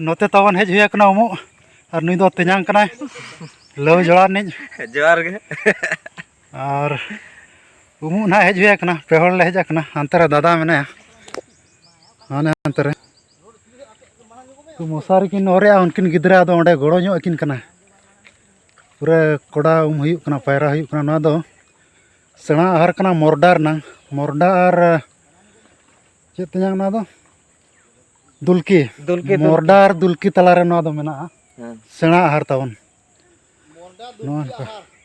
नोते तवन हेज हुई कना उमु और नुई दो तेजांग कना लव जोड़ा निज जोहार गे और उमु ना हेज हुई कना पेहड़ ले हेज कना अंतरे दादा मेने हाने अंतरे तो मशारी किन ओरे उनकिन गिदरा दो ओंडे गोड़ो ᱧᱚᱜ अकिन कना पूरा कोड़ा हुई कना पायरा हुई कना ना दो सेना आहार कना मोरडार ना मोरडार चेत तेजांग ना दो दुलकी मोरडार दुलकी तलारे ना दो मेना सेना आहार तावन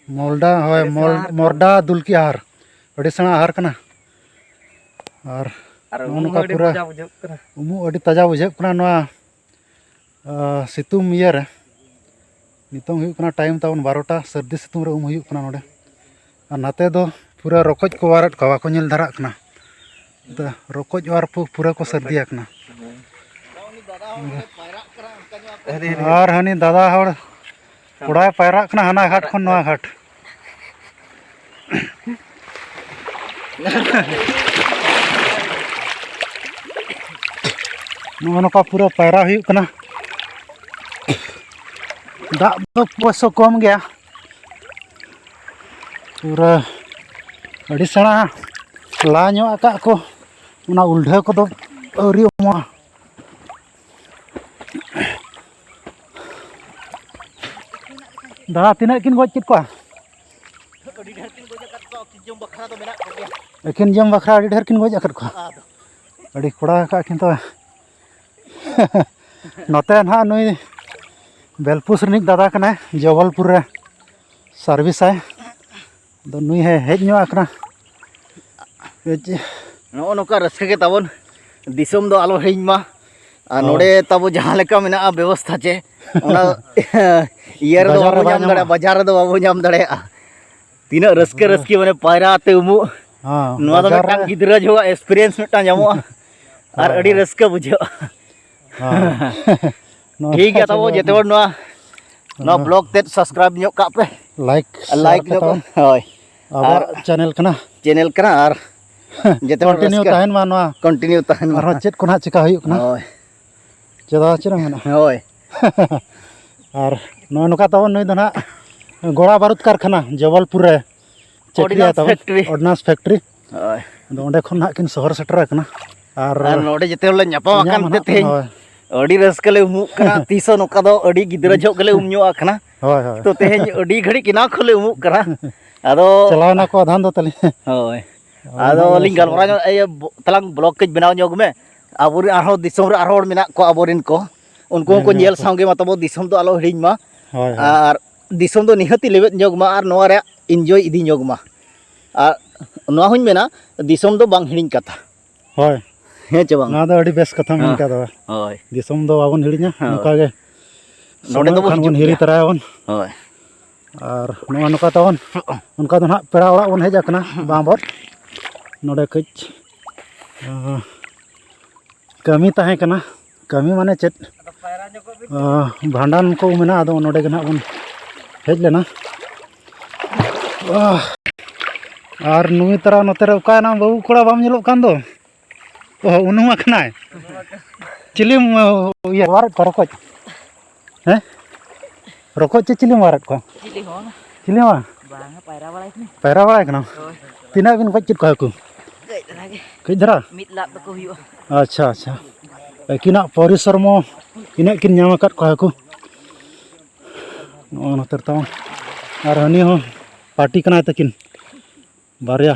मोरडा होय मोरडा दुलकी आहार अड़ी सेना आहार कना और उनका पूरा उमु अड़ी ताजा बुझे कना नवा सितुम इयर नितों हुई कना टाइम तावन 12टा सर्दी सितुम रे हुई कना नोडे और नाते दो पूरा रोकोज को वारट कवा को नेल धरा कना रोकोज वार पूरा को सर्दी कना और हनी दादा हड़ कोड़ा पायरा कना हाना घाट खन नवा घाट नोका पूरा पायरा हुई कना दा तो पोसो कम गया पूरा अड़ी सेना ला ᱧᱚᱜ आका को उना उल्ढे को दो औरी उमा दा तिना किन गज कित को एकिन जम बखरा अड़ी ढेर किन गज अकत को अड़ी कोड़ा का किन तो नोते ना नुई बेलपुस रिनिक दादा कना जबलपुर रे सर्विस है दो नुई है हेज ᱧᱚᱜ आकना नो नोका रस्के के ताबन दिसम दो आलो हेज मा नोडे ताबो जहां लेका मेना व्यवस्था चे ओना इयर दो बाबो जाम दड़े बाजार दो बाबो जाम दड़े तीना रस्के रस्के माने पायरा ते उमु हां नोआ दो मिटा गिदरा जो एक्सपीरियंस मिटा जामो और अड़ी रस्के बुझो हां ठीक है ताबो जेते वर नोआ ब्लॉग ते सब्सक्राइब ᱧᱚᱜ का पे लाइक होय और चैनल कना और जेते वर कंटिन्यू ताहन मा नोआ कंटिन्यू ताहन और चेत को ना चिका हुई कना होय चेदा चिरा मेना होय और नो नोका तावन नई दना गोड़ा बारूद कारखाना जबलपुर रे चेकरिया तावन ऑर्डिनेंस फैक्ट्री होय दो ओंडे खन ना किन शहर सेटर कना और नोडे जेते वर ᱧᱟᱯᱟᱢ आकान ते तेज अड़ी रस्कले उमुक कना तीसो नोका दो अड़ी गिदरा झोक गले उमñो आकना होय होय तो तेज अड़ी घड़ी किना खले उमुक करा आदो चलाना को आधान दो तली होय आदो लिंग गलबरा ए तलांग ब्लॉग के बनाव ᱧᱚᱜ में आबोरी आरो दिसम रे आरो मेना को आबोरिन को उनको को नेल सांगे मतबो दिसम तो आलो हिडिन मा और दिसम दो निहति लेबेत ᱧᱚᱜ मा और नोआ रे एन्जॉय इदी ᱧᱚᱜ मा और नोआ हुन मेना दिसम दो बांग हिडिन कथा होय हे चे बांग ना दो अड़ी बेस कथा मन का दो होय दिसम दो बाबन हिडिना नोका गे नोडे दो बन हिरी तरायवन होय और नोआ नोका तावन उनका दो ना पेड़ा ओड़ा बन हेज कना बांबर नोडे कच कमी ताहे कना कमी माने चेत भांडान को मेना आदो नोडे गना बन हेज लेना और नुई तरा नोते रे उका ना बाबू कोड़ा बाम ñeलो कान दो ओ उनुमा खनाय चिलिम ये वारत को रकोच हैं रकोच चे चिलिम वारत को चिलिम वा बांगा पायरा बड़ाय कना तिना बिन गज कित को हकु कई धरा मित लाख तक हुयो अच्छा अच्छा किना परिश्रम इना किन ᱧᱟᱢ आकात को हकु नो नतर ताव और हनी हो पार्टी कना तकिन बारिया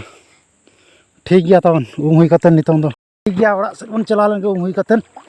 ठीक गया तावन उम हुई कतन नितों दो ठीक गया ओड़ा से बन चला लेंगे उम हुई कतन